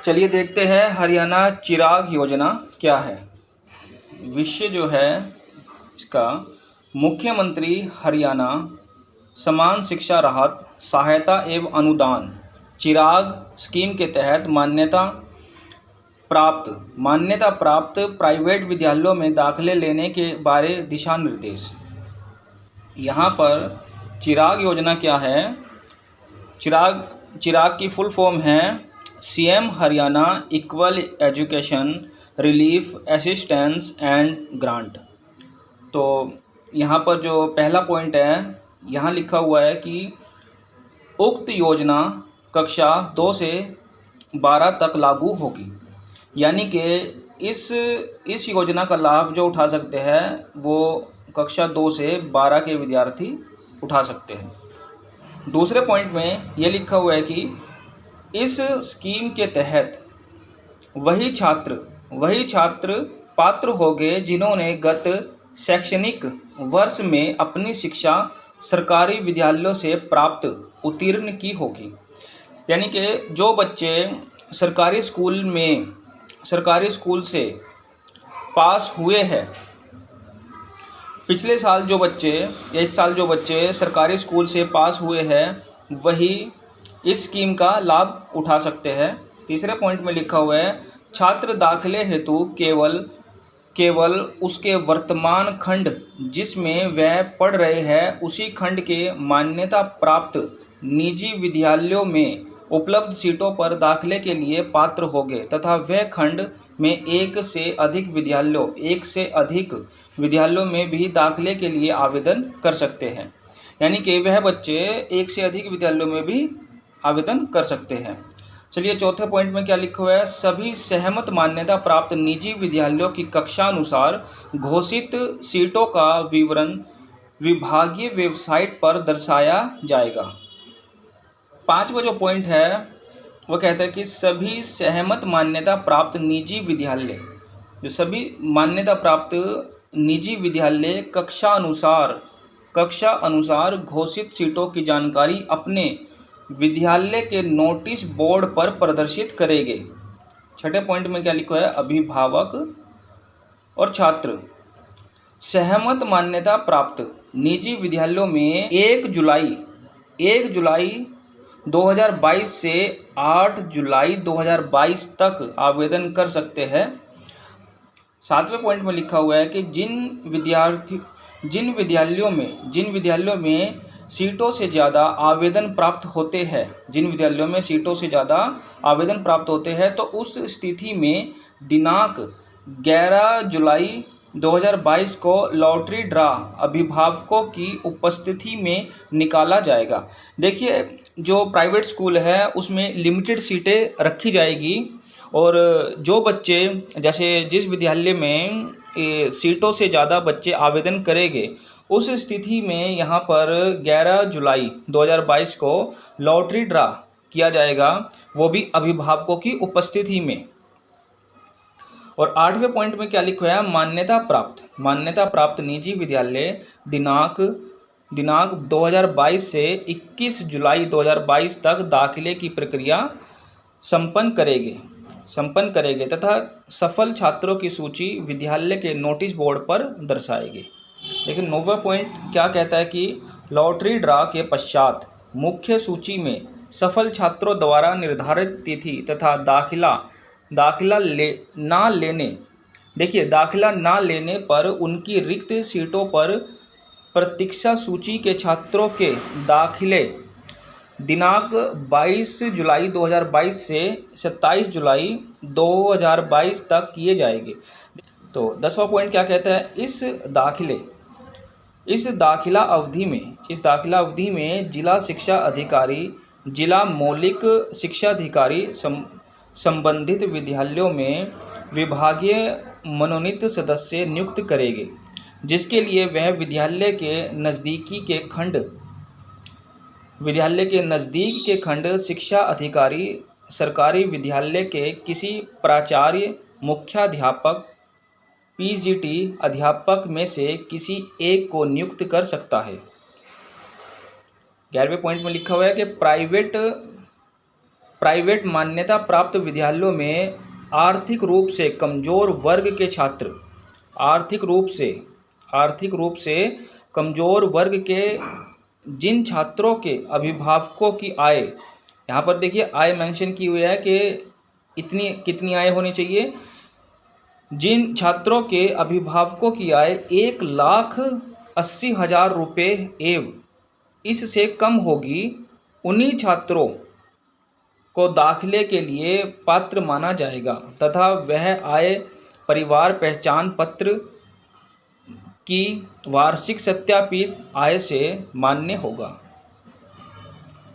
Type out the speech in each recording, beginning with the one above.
चलिए देखते हैं हरियाणा चिराग योजना क्या है। विषय जो है इसका, मुख्यमंत्री हरियाणा समान शिक्षा राहत सहायता एवं अनुदान चिराग स्कीम के तहत मान्यता प्राप्त प्राइवेट विद्यालयों में दाखिले लेने के बारे दिशा निर्देश। यहाँ पर चिराग योजना क्या है? चिराग की फुल फॉर्म है CM Haryana equal education relief assistance and grant. तो यहाँ पर जो पहला पॉइंट है, यहाँ लिखा हुआ है कि उक्त योजना कक्षा 2 से 12 तक लागू होगी। यानी कि इस योजना का लाभ जो उठा सकते हैं वो कक्षा 2 से 12 के विद्यार्थी उठा सकते हैं। दूसरे पॉइंट में ये लिखा हुआ है कि इस स्कीम के तहत वही छात्र पात्र होंगे जिन्होंने गत शैक्षणिक वर्ष में अपनी शिक्षा सरकारी विद्यालयों से प्राप्त उत्तीर्ण की होगी। यानी कि जो बच्चे सरकारी स्कूल से पास हुए हैं, पिछले साल जो बच्चे या इस साल जो बच्चे सरकारी स्कूल से पास हुए हैं वही इस स्कीम का लाभ उठा सकते हैं। तीसरे पॉइंट में लिखा हुआ है छात्र दाखिले हेतु केवल उसके वर्तमान खंड जिसमें वह पढ़ रहे हैं उसी खंड के मान्यता प्राप्त निजी विद्यालयों में उपलब्ध सीटों पर दाखिले के लिए पात्र होंगे तथा वह खंड में एक से अधिक विद्यालयों में भी दाखिले के लिए आवेदन कर सकते हैं। यानी कि वह बच्चे एक से अधिक विद्यालयों में भी आवेदन कर सकते हैं। चलिए चौथे पॉइंट में क्या लिखा हुआ है, सभी सहमत मान्यता प्राप्त निजी विद्यालयों की कक्षानुसार घोषित सीटों का विवरण विभागीय वेबसाइट पर दर्शाया जाएगा। पांचवा जो पॉइंट है वो कहता है कि सभी सहमत मान्यता प्राप्त निजी विद्यालय, जो सभी मान्यता प्राप्त निजी विद्यालय कक्षा अनुसार घोषित सीटों की जानकारी अपने विद्यालय के नोटिस बोर्ड पर प्रदर्शित करेंगे। छठे पॉइंट में क्या लिखा है, अभिभावक और छात्र सहमत मान्यता प्राप्त निजी विद्यालयों में 1 जुलाई 2022 से 8 जुलाई 2022 तक आवेदन कर सकते हैं। सातवें पॉइंट में लिखा हुआ है कि जिन विद्यालयों में सीटों से ज़्यादा आवेदन प्राप्त होते हैं तो उस स्थिति में दिनांक 11 जुलाई 2022 को लॉटरी ड्रा अभिभावकों की उपस्थिति में निकाला जाएगा। देखिए जो प्राइवेट स्कूल है उसमें लिमिटेड सीटें रखी जाएगी और जो बच्चे जैसे जिस विद्यालय में सीटों से ज़्यादा बच्चे आवेदन करेंगे उस स्थिति में यहाँ पर 11 जुलाई 2022 को लॉटरी ड्रा किया जाएगा, वो भी अभिभावकों की उपस्थिति में। और आठवें पॉइंट में क्या लिखा है, मान्यता प्राप्त निजी विद्यालय दिनांक 2022 से 21 जुलाई 2022 तक दाखिले की प्रक्रिया संपन्न करेंगे तथा सफल छात्रों की सूची विद्यालय के नोटिस बोर्ड पर दर्शाएगी। लेकिन 9वां पॉइंट क्या कहता है कि लॉटरी ड्रा के पश्चात मुख्य सूची में सफल छात्रों द्वारा निर्धारित तिथि तथा दाखिला ना लेने पर उनकी रिक्त सीटों पर प्रतीक्षा सूची के छात्रों के दाखिले दिनांक 22 जुलाई 2022 से 27 जुलाई 2022 तक किए जाएंगे। तो 10वां पॉइंट क्या कहता है, इस दाखिला अवधि में जिला शिक्षा अधिकारी, जिला मौलिक शिक्षा अधिकारी संबंधित विद्यालयों में विभागीय मनोनीत सदस्य नियुक्त करेंगे, जिसके लिए वह विद्यालय के नज़दीक के खंड शिक्षा अधिकारी सरकारी विद्यालय के किसी प्राचार्य, मुख्याध्यापक, पीजीटी अध्यापक में से किसी एक को नियुक्त कर सकता है। 11वें पॉइंट में लिखा हुआ है कि प्राइवेट मान्यता प्राप्त विद्यालयों में आर्थिक रूप से कमज़ोर वर्ग के छात्र, आर्थिक रूप से कमज़ोर वर्ग के जिन छात्रों के अभिभावकों की आय, यहाँ पर देखिए आय मेंशन की हुई है कि इतनी कितनी आय होनी चाहिए। जिन छात्रों के अभिभावकों की आय 1,80,000 रुपये एवं इससे कम होगी, उन्हीं छात्रों को दाखिले के लिए पात्र माना जाएगा तथा वह आय परिवार पहचान पत्र की वार्षिक सत्यापित आय से मान्य होगा।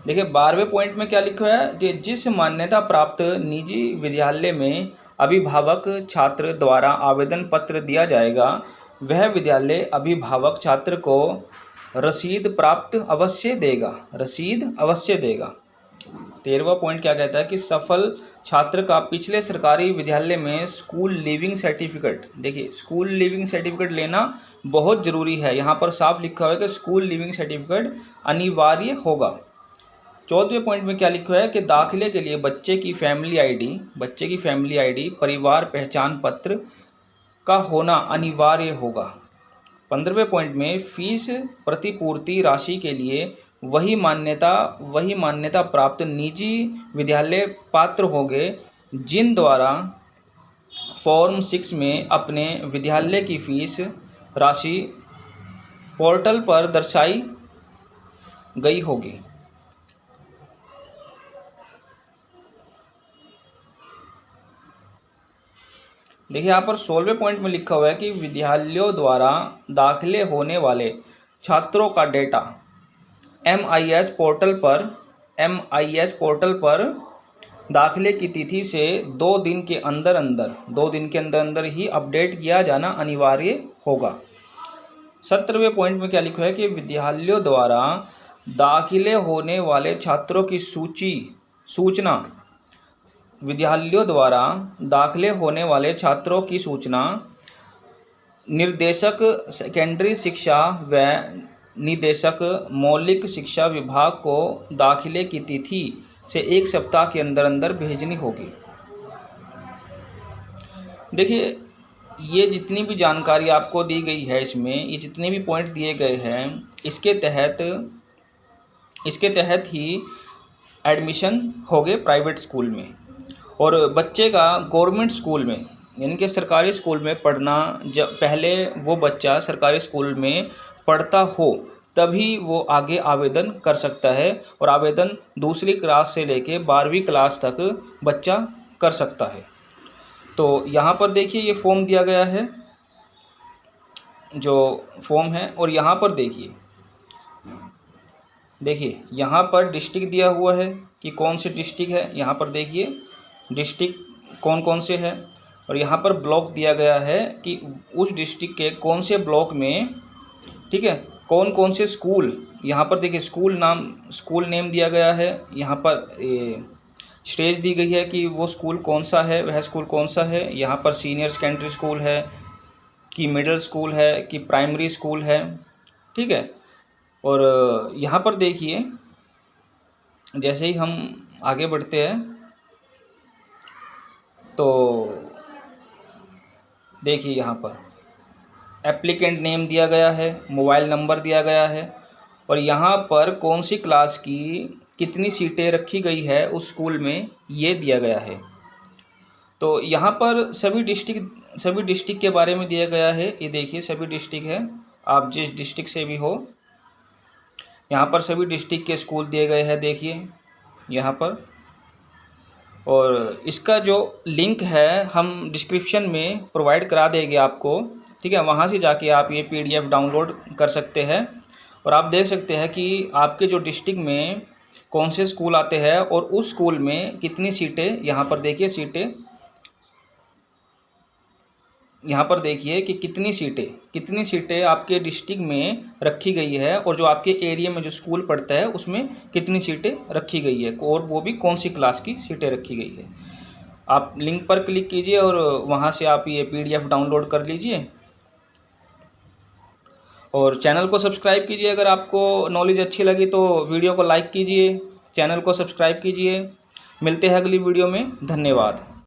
देखिए 12वें पॉइंट में क्या लिखा है कि जिस मान्यता प्राप्त निजी विद्यालय में अभिभावक छात्र द्वारा आवेदन पत्र दिया जाएगा, वह विद्यालय अभिभावक छात्र को रसीद अवश्य देगा। 13वां पॉइंट क्या कहता है कि सफल छात्र का पिछले सरकारी विद्यालय में स्कूल लिविंग सर्टिफिकेट, देखिए स्कूल लिविंग सर्टिफिकेट लेना बहुत ज़रूरी है, यहाँ पर साफ लिखा हुआ है कि स्कूल लिविंग सर्टिफिकेट अनिवार्य होगा। 14वें पॉइंट में क्या लिखा है कि दाखिले के लिए बच्चे की फैमिली आईडी परिवार पहचान पत्र का होना अनिवार्य होगा। 15वें पॉइंट में फीस प्रतिपूर्ति राशि के लिए वही मान्यता प्राप्त निजी विद्यालय पात्र होंगे जिन द्वारा फॉर्म 6 में अपने विद्यालय की फीस राशि पोर्टल पर दर्शाई गई होगी। देखिए यहाँ पर 16वें पॉइंट में लिखा हुआ है कि विद्यालयों द्वारा दाखिले होने वाले छात्रों का डेटा MIS पोर्टल पर दाखिले की तिथि से 2 दिन के अंदर ही अपडेट किया जाना अनिवार्य होगा। 17वें पॉइंट में क्या लिखा है कि विद्यालयों द्वारा दाखिले होने वाले छात्रों की सूचना निर्देशक सेकेंडरी शिक्षा व निदेशक मौलिक शिक्षा विभाग को दाखिले की तिथि से 1 सप्ताह के अंदर भेजनी होगी। देखिए ये जितनी भी जानकारी आपको दी गई है, इसमें ये जितने भी पॉइंट दिए गए हैं, इसके तहत ही एडमिशन हो गए प्राइवेट स्कूल में, और बच्चे का गवर्नमेंट स्कूल में यानी कि सरकारी स्कूल में पढ़ना, जब पहले वो बच्चा सरकारी स्कूल में पढ़ता हो तभी वो आगे आवेदन कर सकता है, और आवेदन दूसरी क्लास से लेके 12वीं क्लास तक बच्चा कर सकता है। तो यहाँ पर देखिए ये फॉर्म दिया गया है, जो फॉर्म है, और यहाँ पर देखिए यहाँ पर डिस्ट्रिक्ट दिया हुआ है कि कौन से डिस्ट्रिक्ट है। यहाँ पर देखिए डिस्ट्रिक्ट कौन कौन से हैं, और यहाँ पर ब्लॉक दिया गया है कि उस डिस्ट्रिक्ट के कौन से ब्लॉक में, ठीक है, कौन कौन से स्कूल। यहाँ पर देखिए स्कूल नेम दिया गया है, यहाँ पर स्टेज दी गई है कि वो स्कूल कौन सा है, वह स्कूल कौन सा है। यहाँ पर सीनियर सेकेंडरी स्कूल है कि मिडिल स्कूल है कि प्राइमरी स्कूल है, ठीक है। और यहाँ पर देखिए जैसे ही हम आगे बढ़ते हैं तो देखिए यहाँ पर एप्लीकेंट नेम दिया गया है, मोबाइल नंबर दिया गया है, और यहाँ पर कौन सी क्लास की कितनी सीटें रखी गई है उस स्कूल में ये दिया गया है। तो यहाँ पर सभी डिस्ट्रिक्ट के बारे में दिया गया है। ये देखिए सभी डिस्ट्रिक्ट है, आप जिस डिस्ट्रिक्ट से भी हो, यहाँ पर सभी डिस्ट्रिक्ट के स्कूल दिए गए हैं, देखिए यहाँ पर। और इसका जो लिंक है हम डिस्क्रिप्शन में प्रोवाइड करा देंगे आपको, ठीक है। वहाँ से जाके आप ये PDF डाउनलोड कर सकते हैं, और आप देख सकते हैं कि आपके जो डिस्ट्रिक्ट में कौन से स्कूल आते हैं और उस स्कूल में कितनी सीटें। यहाँ पर देखिए यहाँ पर देखिए कि कितनी सीटें आपके डिस्ट्रिक्ट में रखी गई है, और जो आपके एरिया में जो स्कूल पढ़ता है उसमें कितनी सीटें रखी गई है, और वो भी कौन सी क्लास की सीटें रखी गई है। आप लिंक पर क्लिक कीजिए और वहाँ से आप ये PDF डाउनलोड कर लीजिए, और चैनल को सब्सक्राइब कीजिए। अगर आपको नॉलेज अच्छी लगी तो वीडियो को लाइक कीजिए, चैनल को सब्सक्राइब कीजिए, मिलते हैं अगली वीडियो में। धन्यवाद।